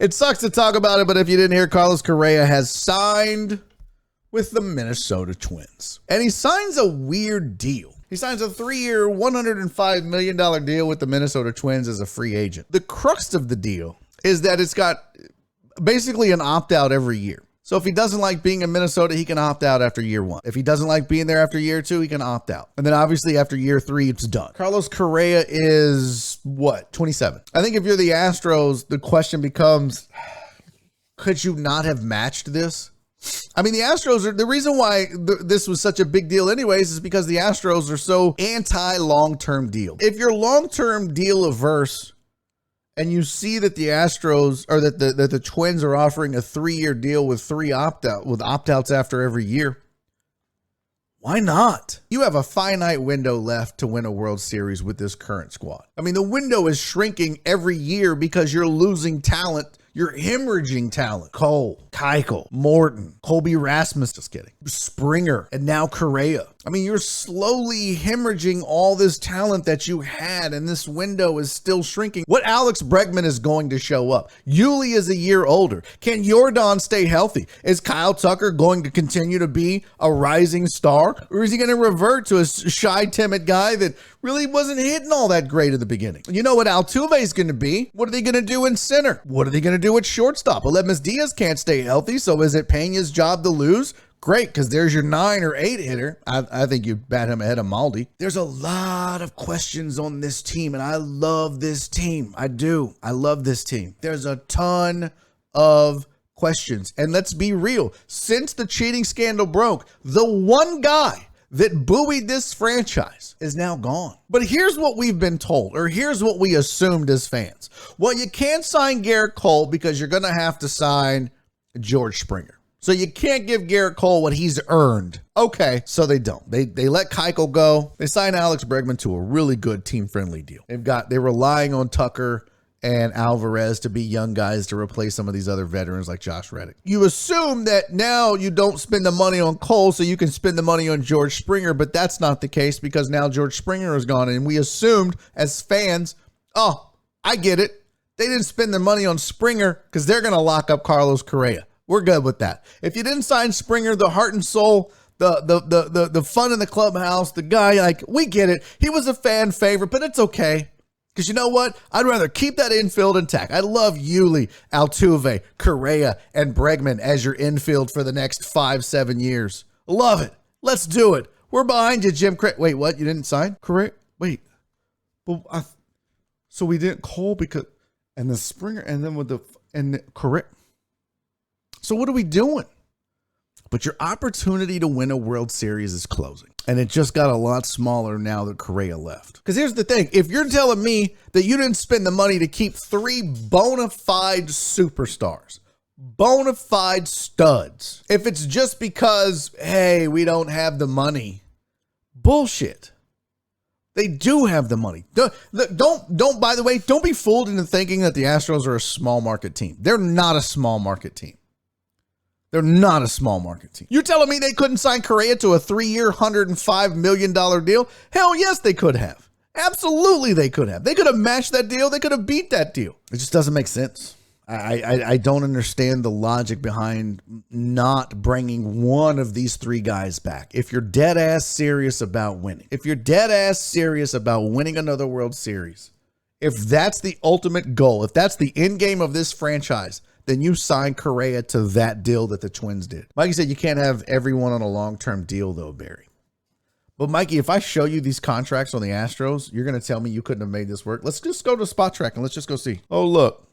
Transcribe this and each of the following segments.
It sucks to talk about it, but if you didn't hear, Carlos Correa has signed with the Minnesota Twins. And he signs a weird deal. He signs a 3-year, $105 million deal with the Minnesota Twins as a free agent. The crux of the deal is that it's got basically an opt-out every year. So if he doesn't like being in Minnesota, he can opt out after year 1. If he doesn't like being there after year 2, he can opt out. And then obviously after year 3, it's done. Carlos Correa is, 27. I think if you're the Astros, the question becomes, could you not have matched this? I mean, the Astros are the reason why this was such a big deal anyways is because the Astros are so anti-long-term deal. If you're long-term deal averse and you see that the Astros or that the Twins are offering a 3-year deal with 3 opt-outs after every year, why not? You have a finite window left to win a World Series with this current squad. I mean, the window is shrinking every year because you're losing talent. You're hemorrhaging talent. Cole, Keuchel, Morton, Colby Rasmus, just kidding, Springer, and now Correa. I mean, you're slowly hemorrhaging all this talent that you had, and this window is still shrinking. What Alex Bregman is going to show up? Yuli is a year older. Can Yordan stay healthy? Is Kyle Tucker going to continue to be a rising star, or is he going to revert to a shy, timid guy that really wasn't hitting all that great at the beginning? You know what Altuve is going to be? What are they going to do in center? What are they going to do at shortstop? Aledmys Diaz can't stay healthy, so is it Pena's job to lose? Great, because there's your 9 or 8 hitter. I think you bat him ahead of Maldi. There's a lot of questions on this team, and I love this team. I do. I love this team. There's a ton of questions. And let's be real. Since the cheating scandal broke, the one guy that buoyed this franchise is now gone. But here's what we've been told, or here's what we assumed as fans. Well, you can't sign Garrett Cole because you're going to have to sign George Springer. So you can't give Garrett Cole what he's earned. Okay, so they don't. They let Keuchel go. They signed Alex Bregman to a really good team-friendly deal. They're relying on Tucker and Alvarez to be young guys to replace some of these other veterans like Josh Reddick. You assume that now you don't spend the money on Cole so you can spend the money on George Springer, but that's not the case because now George Springer is gone, and we assumed as fans, oh, I get it. They didn't spend their money on Springer because they're going to lock up Carlos Correa. We're good with that. If you didn't sign Springer, the heart and soul, the fun in the clubhouse, the guy, like, we get it. He was a fan favorite, but it's okay. Because you know what? I'd rather keep that infield intact. I love Yuli, Altuve, Correa, and Bregman as your infield for the next 5-7 years. Love it. Let's do it. We're behind you, Jim. Wait, what? You didn't sign Correa? Wait. So we didn't Cole because, and the Springer, and then with the Correa. So what are we doing? But your opportunity to win a World Series is closing. And it just got a lot smaller now that Correa left. Because here's the thing. If you're telling me that you didn't spend the money to keep 3 bona fide superstars, bona fide studs, if it's just because, hey, we don't have the money, bullshit. They do have the money. Don't, by the way, don't be fooled into thinking that the Astros are a small market team. They're not a small market team. They're not a small market team. You're telling me they couldn't sign Correa to a 3-year, $105 million deal? Hell yes, they could have. Absolutely, they could have. They could have matched that deal. They could have beat that deal. It just doesn't make sense. I don't understand the logic behind not bringing one of these 3 guys back. If you're dead ass serious about winning, if you're dead ass serious about winning another World Series, if that's the ultimate goal, if that's the end game of this franchise, then you sign Correa to that deal that the Twins did. Mikey said you can't have everyone on a long-term deal, though, Barry. But, Mikey, if I show you these contracts on the Astros, you're going to tell me you couldn't have made this work. Let's just go to Spot Track and let's just go see. Oh, look.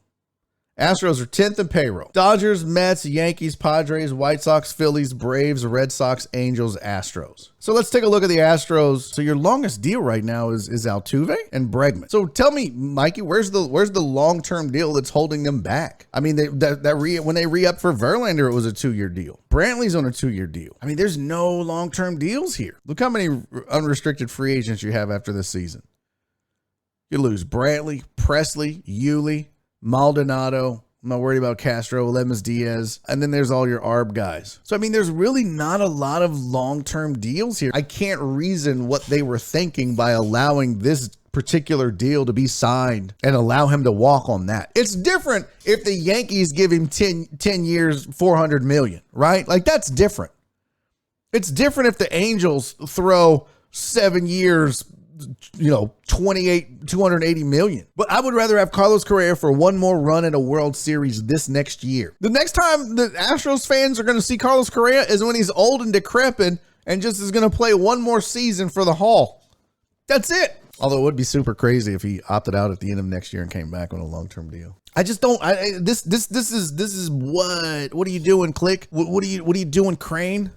Astros are 10th in payroll. Dodgers, Mets, Yankees, Padres, White Sox, Phillies, Braves, Red Sox, Angels, Astros. So let's take a look at the Astros. So your longest deal right now is Altuve and Bregman. So tell me, Mikey, where's the long-term deal that's holding them back? I mean, when they re-upped for Verlander, it was a 2-year deal. Brantley's on a 2-year deal. I mean, there's no long-term deals here. Look how many unrestricted free agents you have after this season. You lose Brantley, Presley, Yuli, Maldonado. I'm not worried about Castro, Aledmys Diaz, and then there's all your ARB guys. So, I mean, there's really not a lot of long-term deals here. I can't reason what they were thinking by allowing this particular deal to be signed and allow him to walk on that. It's different if the Yankees give him 10 years, $400 million, right? Like, that's different. It's different if the Angels throw 7 years, 280 million. But I would rather have Carlos Correa for one more run at a World Series this next year. The next time the Astros fans are going to see Carlos Correa is when he's old and decrepit and just is going to play one more season for the Hall. That's it. Although it would be super crazy if he opted out at the end of next year and came back on a long-term deal. I just don't. This is what are you doing, Click? What are you doing, Crane?